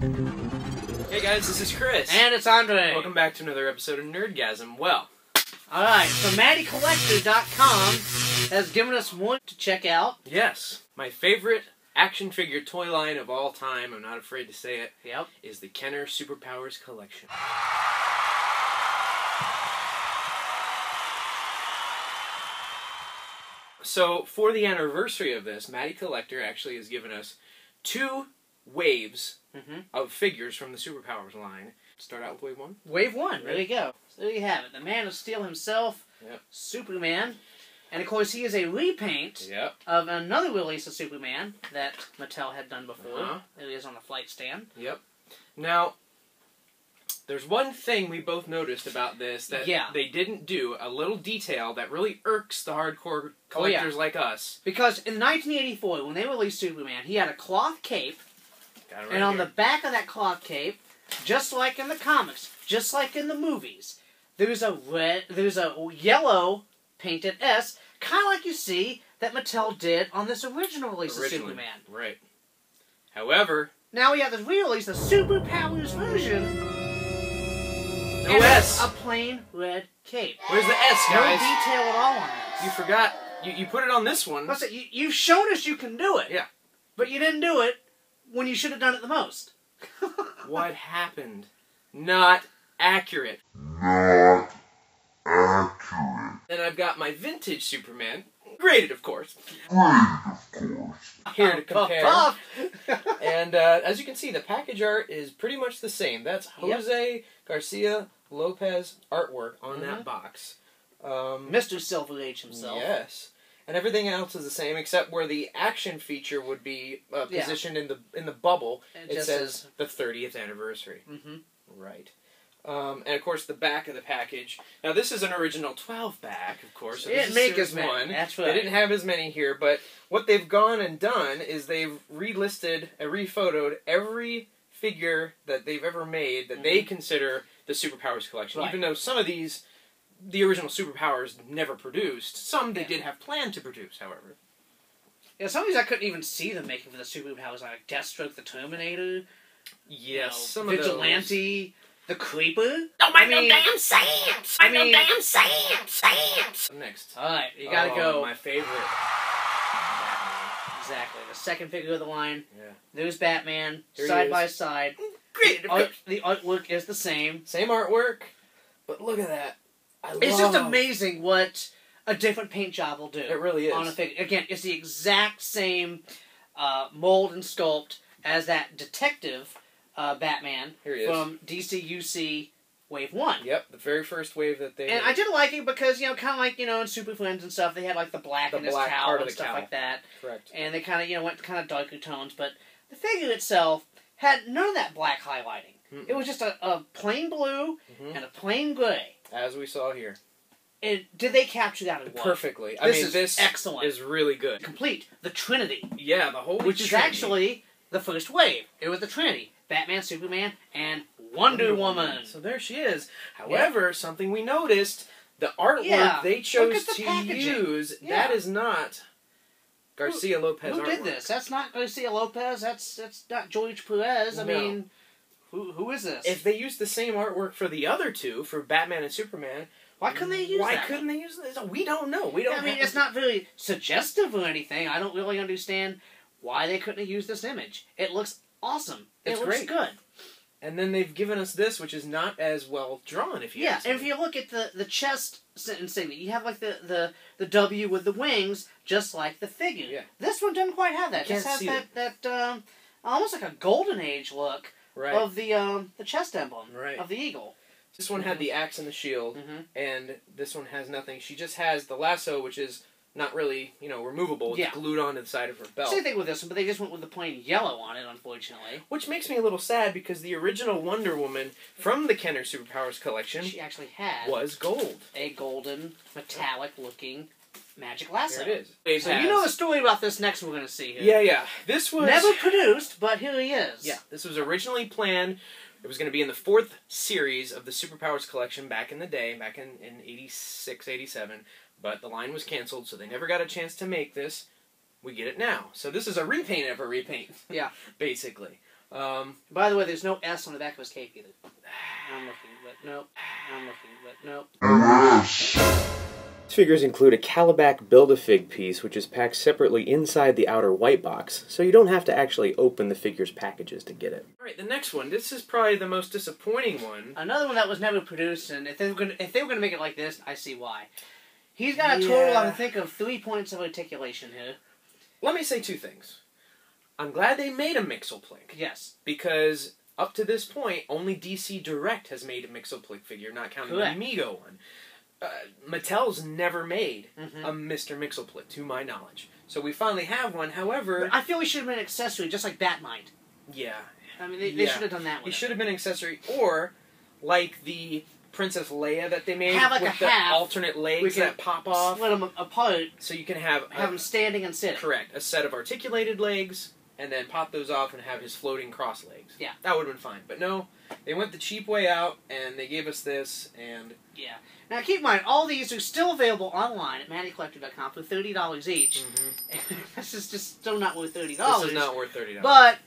Hey guys, this is Chris. And it's Andre. Welcome back to another episode of Nerdgasm. Well, alright, so MattyCollector.com has given us one to check out. Yes, my favorite action figure toy line of all time, I'm not afraid to say it, is the Kenner Superpowers Collection. So, for the anniversary of this, Matty Collector actually has given us 2 waves of figures from the Superpowers line. Start out with wave 1. Wave 1, there you go. So there you have it. The Man of Steel himself, Superman. And of course, he is a repaint of another release of Superman that Mattel had done before. It is on the flight stand. Yep. Now, there's one thing we both noticed about this that they didn't do, a little detail that really irks the hardcore collectors like us. Because in 1984, when they released Superman, he had a cloth cape, and on the back of that cloth cape, just like in the comics, just like in the movies, there's a yellow painted S, kind of like you see that Mattel did on this original release of Superman. Right. However, now we have this re-release, the Superpowers version. No S. A plain red cape. Where's the S, guys? No detail at all on this. You forgot. You put it on this one. Listen, you've shown us you can do it. Yeah. But you didn't do it when you should have done it the most. What happened? Not accurate. Not accurate. Then I've got my vintage Superman. Graded, of course. Here to compare. And as you can see, the package art is pretty much the same. That's Jose Garcia Lopez artwork on that box. Mr. Silver Age himself. Yes. And everything else is the same, except where the action feature would be positioned in the bubble. It says the 30th anniversary. Right. And of course, the back of the package. Now, this is an original 12-pack, of course. So they didn't make as many. That's right. They didn't have as many here, but what they've gone and done is they've relisted and rephotoed every figure that they've ever made that they consider the Superpowers collection. Even though some of these, the original Superpowers never produced. Some they did have planned to produce, however. Yeah, some of these I couldn't even see them making for the Superpowers, like Deathstroke the Terminator. Yes, some Vigilante. of those. The Creeper? Don't make no damn sense! No damn sense! Next. Alright, you gotta go. My favorite. Exactly. The second figure of the line. Yeah. There's Batman, side by side. Great! The artwork is the same. Same artwork, but look at that. It's just amazing what a different paint job will do. It really is. On a figure. Again, it's the exact same mold and sculpt as that detective Batman from DCUC Wave 1. Yep, the very first wave that they... And I did like it because, kind of like, in Super Friends and stuff, they had, like, the black in his cowl and stuff like that. Correct. And they kind of, went kind of darker tones, but the figure itself had none of that black highlighting. It was just a plain blue and a plain gray. As we saw here. Did they capture that in one? Perfectly. This excellent. Is really good. Complete. The Trinity. Yeah, the whole Which is actually the first wave. It was the Trinity. Batman, Superman, and Wonder Woman. So there she is. However, something we noticed, the artwork they chose to use, that is not Garcia Lopez artwork. Who did this? That's not Garcia Lopez. That's not George Perez. I mean, who is this? If they used the same artwork for the other two, for Batman and Superman, why couldn't they use that? Why couldn't they use this? We don't know. We don't. I mean, it's not very suggestive or anything. I don't really understand why they couldn't have used this image. It looks awesome. It looks good. And then they've given us this, which is not as well drawn, if you ask me. And if you look at the chest insignia, you have like the W with the wings, just like the figure. Yeah. This one doesn't quite have that. It has that almost like a Golden Age look of the chest emblem of the eagle. This one had the axe and the shield, and this one has nothing. She just has the lasso, which is not really, removable. It's glued onto the side of her belt. Same thing with this one, but they just went with the plain yellow on it, unfortunately. Which makes me a little sad, because the original Wonder Woman from the Kenner Superpowers collection she actually had was gold. A golden, metallic-looking magic lasso. There it is. So you know the story about this next one we're going to see here. Yeah. This was... never produced, but here he is. Yeah, this was originally planned. It was going to be in the 4th series of the Superpowers collection back in the day, back in 86, 87. But the line was canceled, so they never got a chance to make this. We get it now. So this is a repaint of a repaint. Yeah. Basically. By the way, there's no S on the back of his cape either. I'm looking, but nope. I'm looking, but nope. These figures include a Calabac Build-A-Fig piece, which is packed separately inside the outer white box, so you don't have to actually open the figure's packages to get it. Alright, the next one. This is probably the most disappointing one. Another one that was never produced, and if they were gonna make it like this, I see why. He's got a total, I think, of 3 points of articulation here. Let me say two things. I'm glad they made a Mixoplick. Yes. Because up to this point, only DC Direct has made a Mixoplick figure, not counting the Amigo one. Mattel's never made a Mr. Mixoplick, to my knowledge. So we finally have one, however... But I feel he should have been an accessory, just like Batmite. Yeah. I mean, they should have done that one. He should have been an accessory, or, like the Princess Leia that they made, have like with a the half, alternate legs that pop off. Split them apart. So you can have them standing and sitting. Correct. A set of articulated legs, and then pop those off and have his floating cross legs. Yeah. That would have been fine. But no, they went the cheap way out, and they gave us this, and... Yeah. Now, keep in mind, all these are still available online at MattyCollector.com for $30 each. This is just still not worth $30. This is not worth $30. But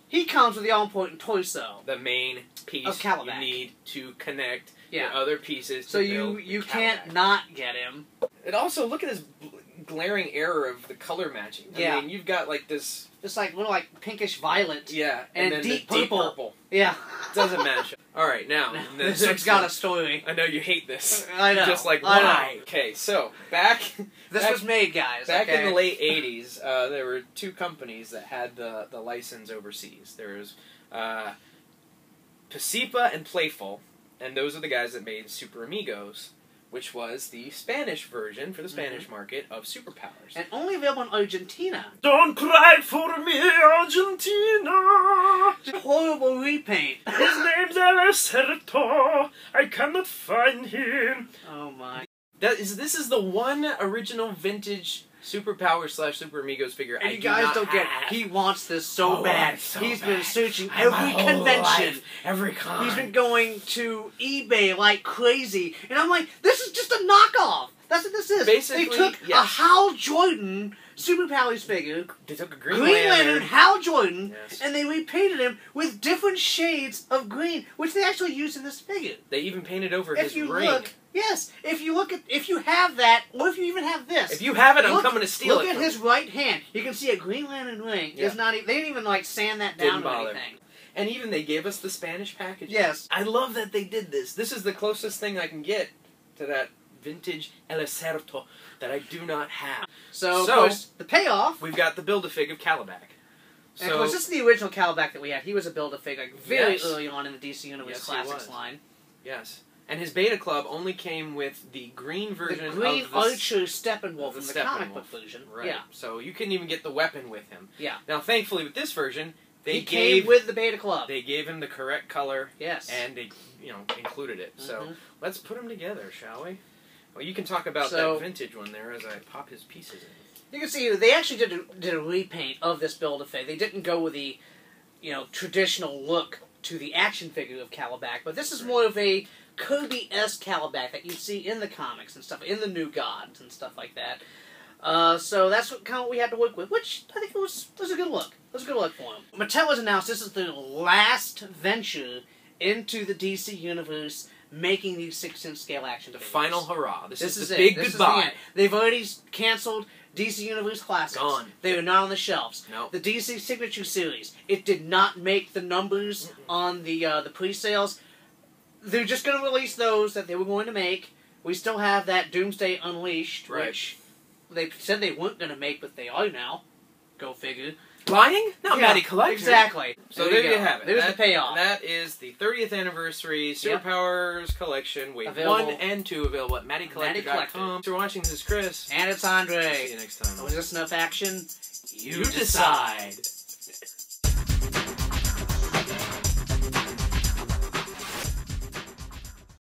he comes with the all-important torso. The main piece of Calabac. You need to connect the Yeah. other pieces to So build you the can't Calabac. not get him. And also, look at this glaring error of the color matching. Yeah. I mean, you've got like this... Just like little like pinkish violet. Yeah. And then deep the deep purple. purple. Yeah. Doesn't match. Alright, now. This has got a story. I know you hate this. I know. Just like, I why? know. Okay, so, back was made, guys. Back in the late 80s, there were two companies that had the license overseas. There was Pacipa and Playful, and those are the guys that made Super Amigos, which was the Spanish version for the Spanish market of Superpowers. And only available in Argentina. Don't cry for me, Argentina! Horrible repaint. His name's Alacerto. I cannot find him. Oh my. This is the one original vintage Superpowers / Super Amigos figure And I you do guys not don't get have. He wants this so bad. He's been searching My every whole convention. life, every con. He's been going to eBay like crazy. And I'm like, this is just a knockoff. That's what this is. Basically, they took a Hal Jordan Superpowers figure, They took a Green Lantern Hal Jordan, Yes. and they repainted him with different shades of green, which they actually used in this figure. They even painted over If his you ring. look, yes, if you have that, or if you even have this. If you have it, I'm coming to steal it. Look at his right hand. You can see a Green Lantern ring. Yeah. It's not. They didn't even like sand that down Didn't or bother. anything. And even they gave us the Spanish package. Yes. I love that they did this. This is the closest thing I can get to that vintage Alacerto that I do not have. So of course, the payoff. We've got the Build-A-Fig of Calabac. And of course, this is the original Calabac that we had. He was a Build-A-Fig like, very early on in the DC Universe Yes, he Classics was. line. Yes. And his Beta Club only came with the green version The Green of the Archer Steppenwolf from the Steppenwolf. comic book version. Right. Yeah. So you couldn't even get the weapon with him. Yeah. Now, thankfully, with this version, He came with the Beta Club. They gave him the correct color. Yes. And they, included it. So let's put them together, shall we? Well, you can talk about that vintage one there as I pop his pieces in. You can see they actually did a repaint of this Build-A-Fig. They didn't go with the, traditional look to the action figure of Calabac, but this is more of a Kirby-esque Calabac that you see in the comics and stuff, in the New Gods and stuff like that. So that's what we had to work with, which I think was a good look. It was a good look for him. Mattel has announced this is the last venture into the DC Universe making these 6-inch scale action figures. The final hurrah. This is the it. big This goodbye. Is the end. They've already canceled DC Universe Classics. Gone. They are not on the shelves. No. The DC Signature Series, it did not make the numbers on the pre-sales. They're just going to release those that they were going to make. We still have that Doomsday Unleashed, which they said they weren't going to make, but they are now. Go figure. Lying? Not Matty Collector. Exactly. So there you have it. There's the payoff. That is the 30th anniversary Superpowers collection. Wave Available. 1 and 2 available at MattyCollector.com. Thanks for watching. This is Chris. And it's Andre. See you next time. Was this enough action? You decide.